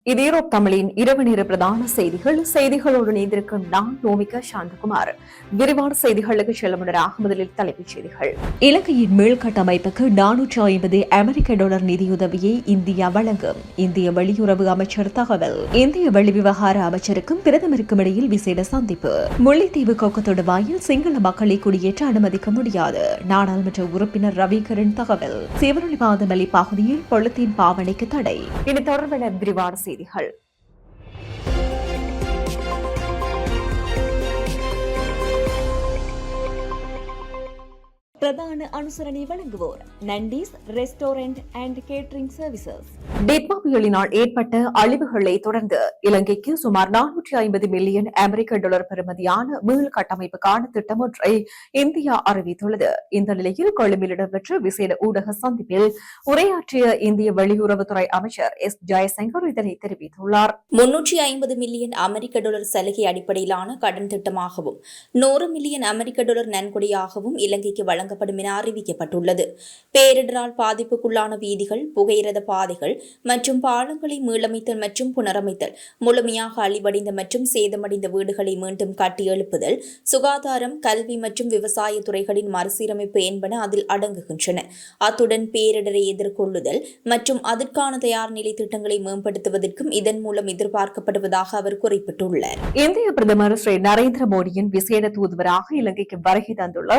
இது ஈரோப் தமிழின் இரவு நேர பிரதான செய்திகளோடு இணைந்திருக்கும் நான் நோமிகா சாந்தகுமார். விரிவான செய்திகளுக்கு செல்ல முன்னராக முதலில் தலைப்புச் செய்திகள். இலங்கையின் மீள்கட்டமைப்புக்கு $450 அமெரிக்க நிதியுதவியை இந்தியா வழங்கும். இந்திய வெளியுறவு அமைச்சர் தகவல். இந்திய வெளிவிவகார அமைச்சருக்கும் பிரதமருக்கும் இடையில் விசேட சந்திப்பு. முல்லைத்தீவு கொக்கத்தொடுவாயில் சிங்கள மக்களை குடியேற்ற அனுமதிக்க முடியாது. நாடாளுமன்ற உறுப்பினர் ரவிகரன் தகவல். சிவனொளிபாதமல்லி பகுதியில் பொலித்தீன் பாவனைக்கு தடை. இனி தொடர்பான விரிவான செய்திகள். பிரதான அனுசரணை வழங்குவோர் நண்டீஸ் ரெஸ்டாரண்ட் அண்ட் கேட்டரிங் சர்வீசஸ். டிட்மா புயலினால் ஏற்பட்ட அழிவுகளை தொடர்ந்து இலங்கைக்கு சுமார் $450 மில்லியன் அமெரிக்க பெறுமதியான மீள் கட்டமைப்புக்கான திட்டம் ஒன்றை இந்தியா அறிவித்துள்ளது. இந்த நிலையில் கொழும்பில் இடம்பெற்ற விசேட ஊடக சந்திப்பில் உரையாற்றிய இந்திய வெளியுறவுத்துறை அமைச்சர் எஸ் ஜெயசங்கர் இதனை தெரிவித்துள்ளார். $350 மில்லியன் அமெரிக்க சலுகை அடிப்படையிலான கடன் திட்டமாகவும் $100 மில்லியன் அமெரிக்க நன்கொடையாகவும் இலங்கைக்கு வழங்கப்படும் என அறிவிக்கப்பட்டுள்ளது. பேரிடரால் பாதிப்புக்குள்ளான வீதிகள், புகையிரத பாதைகள் மற்றும் பாலங்களை மீளமைத்தல் மற்றும் புனரமைத்தல், முழுமையாக அழிவடைந்த மற்றும் சேதமடைந்த வீடுகளை மீண்டும் கட்டி எழுப்புதல், சுகாதாரம், கல்வி மற்றும் விவசாய துறைகளின் மறுசீரமைப்பு என்பன அதில் அடங்குகின்றன. அத்துடன் பேரிடரை எதிர்கொள்ளுதல் மற்றும் அதற்கான தயார் நிலை திட்டங்களை மேம்படுத்துவதற்கும் இதன் மூலம் எதிர்பார்க்கப்படுவதாக அவர் குறிப்பிட்டுள்ளார். இந்திய பிரதமர் ஸ்ரீ நரேந்திர மோடியின் விசேட தூதுவராக இலங்கைக்கு வருகை தந்துள்ள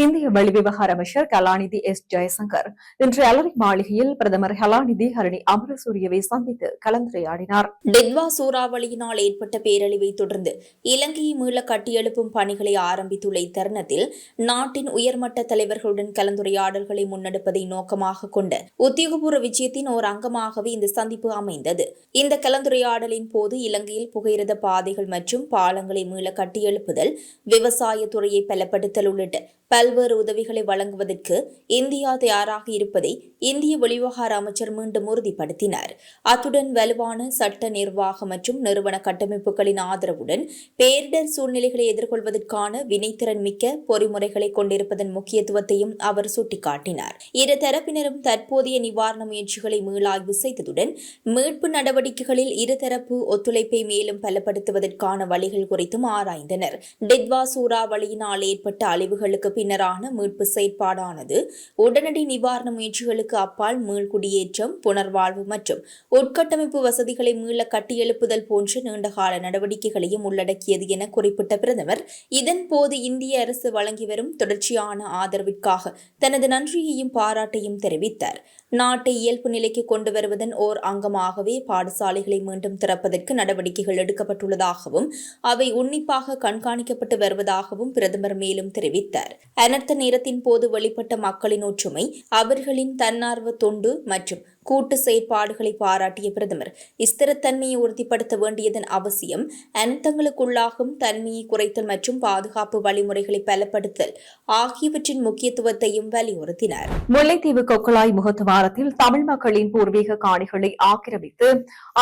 இந்திய வெளிவிவகார அமைச்சர் கலாநிதி எஸ் ஜெயசங்கர் இன்று அலரி மாளிகையில் பிரதமர் கலாநிதி ஹரணி அமரசூரியவை சந்தித்து கலந்துரையாடினார். டிட்வா சூறாவளியினால் ஏற்பட்ட பேரழிவை தொடர்ந்து இலங்கையை மீள கட்டியெழுப்பும் பணிகளை ஆரம்பித்துள்ள இத்தருணத்தில் நாட்டின் உயர்மட்ட தலைவர்களுடன் கலந்துரையாடல்களை முன்னெடுப்பதை நோக்கமாக கொண்ட உத்தியோகபூர்வ விஜயத்தின் ஓர் அங்கமாகவே இந்த சந்திப்பு அமைந்தது. இந்த கலந்துரையாடலின் போது இலங்கையில் புகையிரத பாதைகள் மற்றும் பாலங்களை மீள கட்டியெழுப்புதல், விவசாய துறையை பலப்படுத்தல் உள்ளிட்ட பல்வேறு உதவிகளை வழங்குவதற்கு இந்தியா தயாராக இருப்பதை இந்திய வெளிவிவகார அமைச்சர் மீண்டும் உறுதிப்படுத்தினார். அத்துடன் வலுவான சட்ட நிர்வாக மற்றும் நிறுவன கட்டமைப்புகளின் ஆதரவுடன் பேரிடர் சூழ்நிலைகளை எதிர்கொள்வதற்கான வினைத்திறன் மிக்க பொறிமுறைகளை கொண்டிருப்பதன் முக்கியத்துவத்தையும் அவர் சுட்டிக்காட்டினார். இரு தரப்பினரும் தற்போதைய நிவாரண முயற்சிகளை மீளாய்வு செய்ததுடன் மீட்பு நடவடிக்கைகளில் இருதரப்பு ஒத்துழைப்பை மேலும் பலப்படுத்துவதற்கான வழிகள் குறித்தும் ஆராய்ந்தனர். டிட்வா சூறாவளியினால் ஏற்பட்ட அழிவுகளுக்கு பின்னரான மீட்பு செயற்பாடானது உடனடி நிவாரண முயற்சிகளுக்கு அப்பால் மீள்குடியேற்றம், புனர்வாழ்வு மற்றும் உட்கட்டமைப்பு வசதிகளை மீள கட்டியெழுப்புதல் போன்ற நீண்டகால நடவடிக்கைகளையும் உள்ளடக்கியது என குறிப்பிட்ட பிரதமர், இதன்போது இந்திய அரசு வழங்கி வரும் தொடர்ச்சியான ஆதரவிற்காக தனது நன்றியையும் பாராட்டையும் தெரிவித்தார். நாட்டை இயல்பு நிலைக்கு கொண்டு வருவதன் ஓர் அங்கமாகவே பாடசாலைகளை மீண்டும் திறப்பதற்கு நடவடிக்கைகள் எடுக்கப்பட்டுள்ளதாகவும் அவை உன்னிப்பாக கண்காணிக்கப்பட்டு வருவதாகவும் பிரதமர் மேலும் தெரிவித்தார். அனர்த்த நேரத்தின் போது வெளிப்பட்ட மக்களின் ஒற்றுமை, அவர்களின் தன்னார்வ தொண்டு மற்றும் கூட்டு செயற்பாடுகளை பாராட்டிய பிரதமர், ஸ்திரத்தன்மையை உறுதிப்படுத்த வேண்டியதன் அவசியம், அனர்த்தங்களுக்குள்ளாகும் தன்மையை குறைத்தல் மற்றும் பாதுகாப்பு வழிமுறைகளை பலப்படுத்தல் ஆகியவற்றின் முக்கியத்துவத்தையும் வலியுறுத்தினார். முல்லைத்தீவு கொக்குளாய் முகத்துவாரத்தில் தமிழ் மக்களின் பூர்வீக காணிகளை ஆக்கிரமித்து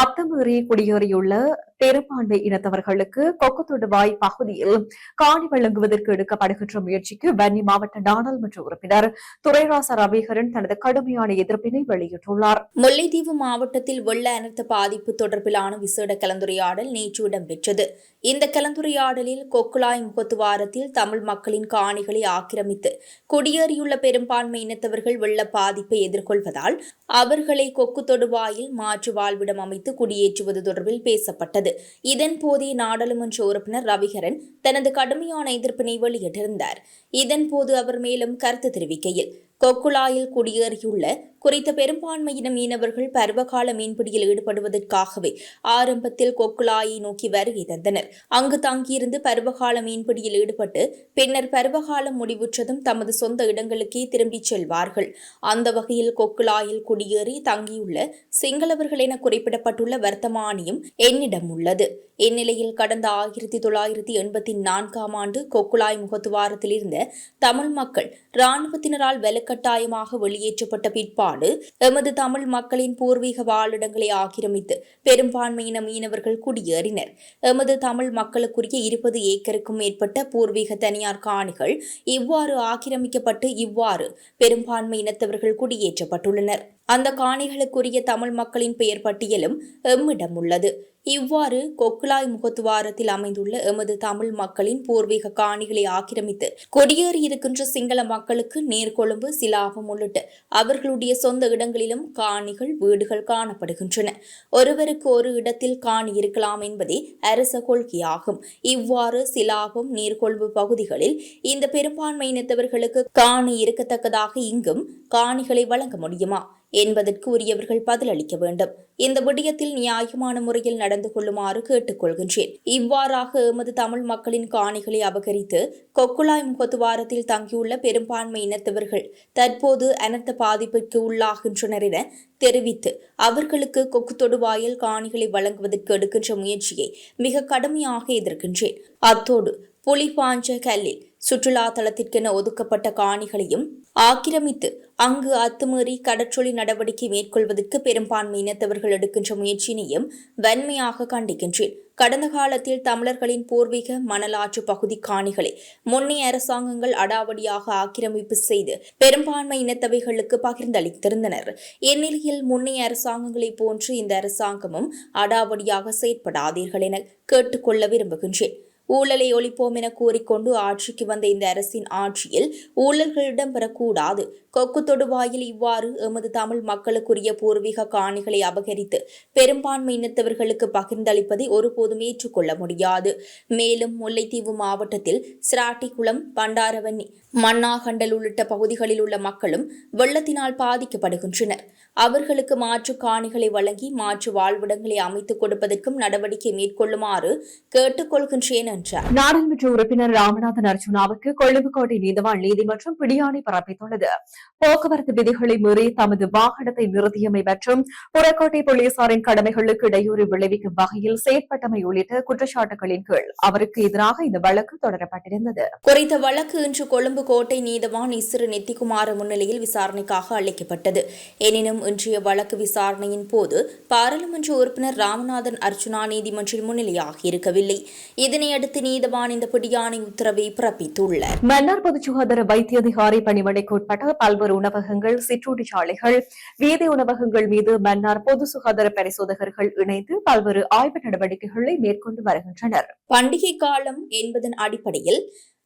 அத்துமீறி குடியேறியுள்ள பெரும்பான்மை இனத்தவர்களுக்கு கொக்குத்தொடுவாய் பகுதியில் காணி வழங்குவதற்கு எடுக்கப்படுகின்ற முயற்சிக்கு வன்னி மாவட்ட நாடாளுமன்ற உறுப்பினர் துரைராச ரவிகரன் தனது கடுமையான எதிர்ப்பினை வெளியிட்டுள்ளார். முல்லைத்தீவு மாவட்டத்தில் வெள்ள அனர்த்த பாதிப்பு தொடர்பிலான விசேட கலந்துரையாடல் நேற்று இடம்பெற்றது. இந்த கலந்துரையாடலில் கொக்குளாய் முகத்துவாரத்தில் தமிழ் மக்களின் காணிகளை ஆக்கிரமித்து குடியேறியுள்ள பெரும்பான்மை இனத்தவர்கள் வெள்ள பாதிப்பை எதிர்கொள்வதால் அவர்களை கொக்கு தொடுவாயில் மாற்று வாழ்விடம் அமைத்து குடியேற்றுவது தொடர்பில் பேசப்பட்டது. இதன் போதே நாடாளுமன்ற உறுப்பினர் ரவிகரன் தனது கடுமையான எதிர்ப்பினை வெளியிட்டிருந்தார். இதன்போது அவர் மேலும் கருத்து தெரிவிக்கையில், கொக்குளாயில் குடியேறியுள்ள குறித்த பெரும்பான்மையின மீனவர்கள் பருவகால மீன்பிடியில் ஈடுபடுவதற்காகவே ஆரம்பத்தில் கொக்குளாயை நோக்கி வருகை தந்தனர். அங்கு தங்கியிருந்து பருவகால மீன்பிடியில் ஈடுபட்டு பின்னர் பருவகாலம் முடிவுற்றதும் தமது சொந்த இடங்களுக்கே திரும்பிச் செல்வார்கள். அந்த வகையில் கொக்குளாயில் குடியேறி தங்கியுள்ள சிங்களவர்கள் என குறிப்பிடப்பட்டுள்ள வர்த்தமானியும் என்னிடம் உள்ளது. இந்நிலையில் கடந்த 1984 ஆண்டு கொக்குளாய் முகத்துவாரத்தில் இருந்த தமிழ் மக்கள் இராணுவத்தினரால் வலுக்கட்டாயமாக வெளியேற்றப்பட்ட பிற்பாடு எமது தமிழ் மக்களின் பூர்வீக வாழிடங்களை ஆக்கிரமித்து பெரும்பான்மையின மீனவர்கள் குடியேறினர். எமது தமிழ் மக்களுக்குரிய 20 ஏக்கருக்கும் மேற்பட்ட பூர்வீக தனியார் காணிகள் இவ்வாறு ஆக்கிரமிக்கப்பட்டு இவ்வாறு பெரும்பான்மை இனத்தவர்கள் குடியேற்றப்பட்டுள்ளனர். அந்த காணிகளுக்குரிய தமிழ் மக்களின் பெயர் பட்டியலும் எம்மிடம் உள்ளது. இவ்வாறு கொக்குளாய் முகத்துவாரத்தில் அமைந்துள்ள எமது தமிழ் மக்களின் பூர்வீக காணிகளை ஆக்கிரமித்து குடியேறியிருக்கின்ற சிங்கள மக்களுக்கு நீர்கொழும்பு, சிலாபம் உள்ளிட்ட அவர்களுடைய சொந்த இடங்களிலும் காணிகள், வீடுகள் காணப்படுகின்றன. ஒருவருக்கு ஒரு இடத்தில் காணி இருக்கலாம் என்பதே அரச கொள்கையாகும். இவ்வாறு சிலாபம், நீர்கொழும்பு பகுதிகளில் இந்த பெரும்பான்மையினத்தவர்களுக்கு காணி இருக்கத்தக்கதாக இங்கும் காணிகளை வழங்க முடியுமா என்பதற்கு உரியவர்கள் பதிலளிக்க வேண்டும். இந்த விடயத்தில் நியாயமான முறையில் நடந்து கொள்ளுமாறு கேட்டுக்கொள்கின்றேன். இவ்வாறாக எமது தமிழ் மக்களின் காணிகளை அபகரித்து கொக்குளாய் முகத்துவாரத்தில் தங்கியுள்ள பெரும்பான்மை இனத்தவர்கள் தற்போது அனர்த்த பாதிப்பிற்கு உள்ளாகின்றனர் என தெரிவித்து அவர்களுக்கு கொக்கு தொடுவாயில் காணிகளை வழங்குவதற்கு எடுக்கின்ற முயற்சியை மிக கடுமையாக எதிர்க்கின்றேன். அத்தோடு புலிபாஞ்ச கல்லில் சுற்றுலா தலத்திற்கென ஒதுக்கப்பட்ட காணிகளையும் ஆக்கிரமித்து அங்கு அத்துமீறி கடற்றொழி நடவடிக்கை மேற்கொள்வதற்கு பெரும்பான்மை இனத்தவர்கள் எடுக்கின்ற முயற்சியினையும் வன்மையாக கண்டிக்கின்றேன். கடந்த காலத்தில் தமிழர்களின் பூர்வீக மணலாற்று பகுதி காணிகளை முன்னைய அரசாங்கங்கள் அடாவடியாக ஆக்கிரமிப்பு செய்து பெரும்பான்மை இனத்தவைகளுக்கு பகிர்ந்தளித்திருந்தனர். இந்நிலையில் முன்னைய அரசாங்கங்களைப் போன்று இந்த அரசாங்கமும் அடாவடியாக செயற்படாதீர்கள் என கேட்டுக்கொள்ள விரும்புகின்றேன். ஊழலை ஒழிப்போம் என கூறிக்கொண்டு ஆட்சிக்கு வந்த இந்த அரசின் ஆட்சியில் ஊழல்கள் இடம்பெறக்கூடாது. கொக்கு தொடுவாயில் இவ்வாறு எமது தமிழ் மக்களுக்குரிய பூர்வீக காணிகளை அபகரித்து பெரும்பான்மை இனத்தவர்களுக்கு பகிர்ந்தளிப்பதை ஒருபோதும் ஏற்றுக்கொள்ள முடியாது. மேலும் முல்லைத்தீவு மாவட்டத்தில் சிராட்டிக்குளம், பண்டாரவன்னி, மன்னாகண்டல் உள்ளிட்ட பகுதிகளில் உள்ள மக்களும் வெள்ளத்தினால் பாதிக்கப்படுகின்றனர். அவர்களுக்கு மாற்று காணிகளை வழங்கி மாற்று வாழ்விடங்களை அமைத்துக் கொடுப்பதற்கும் நடவடிக்கை மேற்கொள்ளுமாறு கேட்டுக்கொள்கின்றேன் என்றார். நாடாளுமன்ற உறுப்பினர் ராமநாதன் அர்ஜுனாவுக்கு கொழும்புக்கோட்டை நீதவான் நீதிமன்றம் பிடியாணை பிறப்பித்துள்ளது. போக்குவரத்து விதிகளை மீறி தமது வாகனத்தை நிறுத்தியமை மற்றும் புறக்கோட்டை போலீசாரின் கடமைகளுக்கு இடையூறு விளைவிக்கும் வகையில் செயற்பட்டமை உள்ளிட்ட குற்றச்சாட்டுகளின் கீழ் அவருக்கு எதிராக இந்த வழக்கு தொடரப்பட்டிருந்தது. குறித்த வழக்கு இன்று கொழும்பு கோட்டை நீதவான் இஸ்ரு நெத்திக்குமார முன்னிலையில் விசாரணைக்காக அளிக்கப்பட்டது. எனினும் இன்றைய வழக்கு விசாரணையின் போது பாராளுமன்ற உறுப்பினர் ராமநாதன் அர்ஜுனா நீதிமன்றில் முன்னிலையாக இருக்கவில்லை. இதனையடுத்து நீதவான் இந்த பிடியாணை உத்தரவை பிறப்பித்துள்ளார். மன்னார் பொது சுகாதார வைத்திய அதிகாரி பணிமனைக்கு உட்பட்ட பல்வேறு உணவகங்கள், சிற்றுண்டிச்சாலைகள், வீதி உணவகங்கள் மீது மன்னார் பொது சுகாதார பரிசோதகர்கள் இணைந்து பல்வேறு ஆய்வு நடவடிக்கைகளை மேற்கொண்டு வருகின்றனர். பண்டிகை காலம் என்பதன் அடிப்படையில்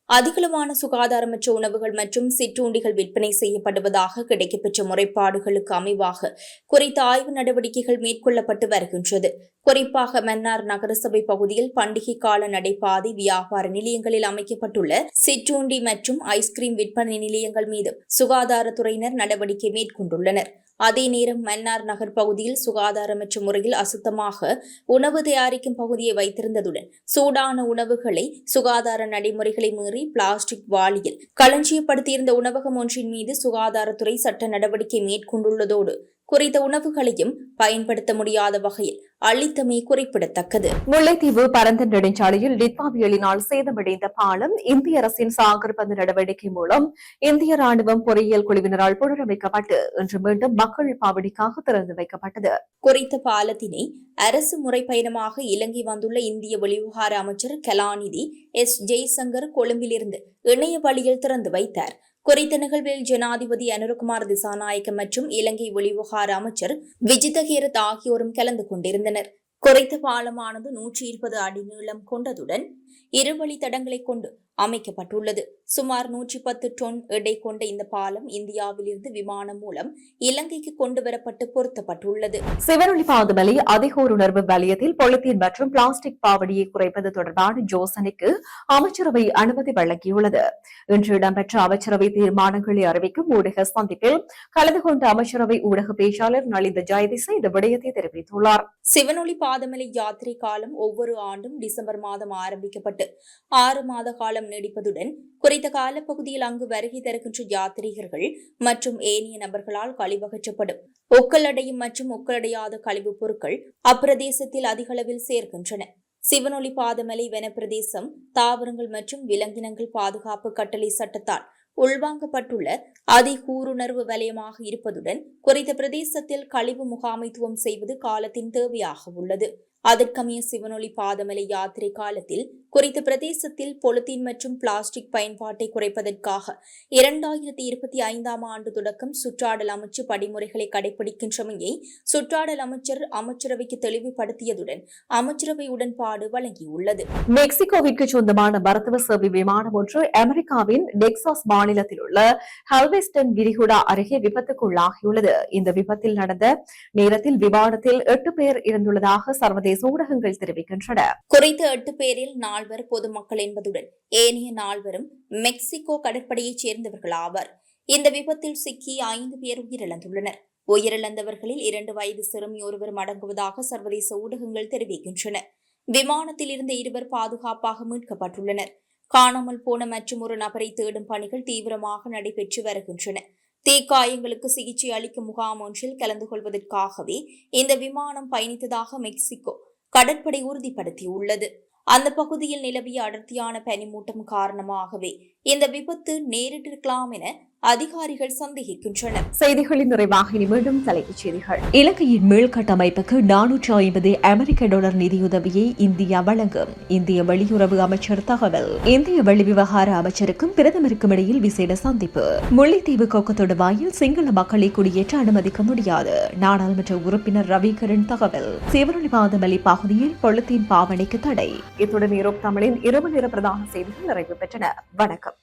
அதிகளவான சுகாதாரமற்ற உணவுகள் மற்றும் சிற்றுண்டிகள் விற்பனை செய்யப்படுவதாக கிடைக்கப்பெற்ற முறைப்பாடுகளுக்கு அமைவாக குறித்த ஆய்வு நடவடிக்கைகள் மேற்கொள்ளப்பட்டு வருகின்றது. குறிப்பாக மன்னார் நகரசபை பகுதியில் பண்டிகை கால நடைபாதை, வியாபார நிலையங்களில் அமைக்கப்பட்டுள்ள சிற்றுண்டி மற்றும் ஐஸ்கிரீம் விற்பனை நிலையங்கள் மீது சுகாதாரத்துறையினர் நடவடிக்கை மேற்கொண்டுள்ளனர். அதே நேரம் மன்னார் நகர் பகுதியில் சுகாதாரமற்ற முறையில் அசுத்தமாக உணவு தயாரிக்கும் பகுதியை வைத்திருந்ததுடன் சூடான உணவுகளை சுகாதார நடைமுறைகளை மீறி பிளாஸ்டிக் வாளியில் களஞ்சியப்படுத்தியிருந்த உணவகம் ஒன்றின் மீது சுகாதாரத்துறை சட்ட நடவடிக்கை மேற்கொண்டுள்ளதோடு குறித்த உணவுகளையும் பயன்படுத்த முடியாத வகையில் அளித்தமை குறிப்பிடத்தக்கது. முல்லைத்தீவு பரந்தன் நெடுஞ்சாலையில் டிட்பாவியலினால் சேதமடைந்த பாலம் இந்திய அரசின் சாகர்பந்து நடவடிக்கை மூலம் இந்திய ராணுவம் பொறியியல் குழுவினரால் புனரமைக்கப்பட்டு இன்று மீண்டும் மக்கள் பாவடிக்காக திறந்து வைக்கப்பட்டது. குறித்த பாலத்தினை அரசு முறைப்பயணமாக இலங்கை வந்துள்ள இந்திய வெளிவிவகார அமைச்சர் கலாநிதி எஸ். ஜெய்சங்கர் கொழும்பிலிருந்து இணைய வழியில் திறந்து வைத்தார். குறித்த நிகழ்வில் ஜனாதிபதி அனுரகுமார் திசாநாயக்க மற்றும் இலங்கை வெளிவிவகார அமைச்சர் விஜித ஹேரத் ஆகியோரும் கலந்து கொண்டிருந்தனர். குறித்த பாலமானது 120 அடி நீளம் கொண்டதுடன் இருவழி தடங்களை கொண்டு அமைக்கப்பட்டுள்ளது. சுமார் 110 டொன் எடை கொண்ட இந்த பாலம் இந்தியாவிலிருந்து விமானம் மூலம் இலங்கைக்கு கொண்டுவரப்பட்டு பொருத்தப்பட்டுள்ளது. சிவனொளி பாதுமலை அதிகோருணர்வு வலயத்தில் பொலித்தீன் மற்றும் பிளாஸ்டிக் பாவடியை குறைப்பது தொடர்பான யோசனைக்கு அமைச்சரவை அனுமதி வழங்கியுள்ளது. இன்று இடம்பெற்ற அமைச்சரவை தீர்மானங்களை அறிவிக்கும் ஊடக சந்திப்பில் கலந்து கொண்ட அமைச்சரவை ஊடக பேச்சாளர் நலிந்த ஜெயதிச இந்த விடயத்தை தெரிவித்துள்ளார். சிவனொளி பாதமலை யாத்திரை காலம் ஒவ்வொரு ஆண்டும் டிசம்பர் மாதம் ஆரம்பிக்கப்பட்டு 6 மாத காலம் நீடிப்பதுடன் குறித்த காலப்பகுதியில் அங்கு வருகை தருகின்ற யாத்திரிகர்கள் மற்றும் ஏனைய நபர்களால் கழிவகற்றப்படும் ஒக்கலடையும் மற்றும் ஒக்கலடையாத கழிவுப் பொருட்கள் அப்பிரதேசத்தில் அதிக அளவில் சேர்க்கின்றன. சிவனொளி பாதமலை வனப்பிரதேசம் தாவரங்கள் மற்றும் விலங்கினங்கள் பாதுகாப்பு கட்டளை சட்டத்தால் உள்வாங்கப்பட்டுள்ள அதிகூருணர்வு வலயமாக இருப்பதுடன் குறித்த பிரதேசத்தில் கழிவு முகாமைத்துவம் செய்வது காலத்தின் தேவையாக உள்ளது. அதற்கமைய சிவனொளி பாதமலை யாத்திரை காலத்தில் குறித்த பிரதேசத்தில் பொலித்தீன் மற்றும் பிளாஸ்டிக் பயன்பாட்டை குறைப்பதற்காக 2025ஆம் ஆண்டு தொடக்கம் சுற்றாடல் அமைச்சு படிமுறைகளை கடைபிடிக்கின்றமையை சுற்றாடல் அமைச்சர் அமைச்சரவைக்கு தெளிவுபடுத்தியதுடன் அமைச்சரவை உடன்பாடு வழங்கியுள்ளது. மெக்சிகோவிற்கு சொந்தமான மருத்துவ சேவை விமானம் ஒன்று அமெரிக்காவின் டெக்சாஸ் மாநிலத்தில் உள்ள ஹல்வெஸ்டன் விரிகுடா அருகே விபத்துக்குள்ளாகியுள்ளது. இந்த விபத்தில் நடந்த நேரத்தில் விமானத்தில் 8 பேர் இருந்துள்ளதாக சர்வதேச ஊடகங்கள் தெரிவிக்கின்றன. குறித்த 8 பேரில் 4 பொதுமக்கள் என்பதுடன் ஏனைய 4 மெக்சிகோ கடற்படையைச் சேர்ந்தவர்கள் ஆவர். இந்த விபத்தில் சிக்கி 5 பேர் உயிரிழந்துள்ளனர். உயிரிழந்தவர்களில் 2 வயது சிறுமி ஒருவர் அடங்குவதாக சர்வதேச ஊடகங்கள் தெரிவிக்கின்றன. விமானத்தில் இருந்த 2 பாதுகாப்பாக மீட்கப்பட்டுள்ளனர். காணாமல் போன மற்றும் ஒரு நபரை தேடும் பணிகள் தீவிரமாக நடைபெற்று வருகின்றன. தீக்காயங்களுக்கு சிகிச்சை அளிக்கும் முகாம் ஒன்றில் கலந்து கொள்வதற்காகவே இந்த விமானம் பயணித்ததாக மெக்சிகோ கடற்படை உறுதிப்படுத்தியுள்ளது. அந்த பகுதியில் நிலவிய அடர்த்தியான பனிமூட்டம் காரணமாகவே இந்த விபத்து நேரிட்டிருக்கலாம் என அதிகாரிகள் சந்தேகிக்கின்றனர். செய்திகளின் நிறைவாக இனி மீண்டும் தலைப்புச் செய்திகள். இலங்கையின் மீள்கட்டமைப்புக்கு $450 அமெரிக்க நிதியுதவியை இந்தியா வழங்கும். இந்திய வெளியுறவு அமைச்சர் தகவல். இந்திய வெளிவிவகார அமைச்சருக்கும் பிரதமருக்கும் இடையில் விசேட சந்திப்பு. முல்லைத்தீவு கொக்கத்தொடுவாயில் சிங்கள மக்களை குடியேற்ற அனுமதிக்க முடியாது. நாடாளுமன்ற உறுப்பினர் ரவிகரன் தகவல். சிவரொளிபாதமலி பகுதியில் பொலித்தீன் பாவனைக்கு தடை. இத்துடன் ஈரோப் தமிழின் இரவு நேர பிரதான செய்திகள் நிறைவு பெற்றன. வணக்கம்.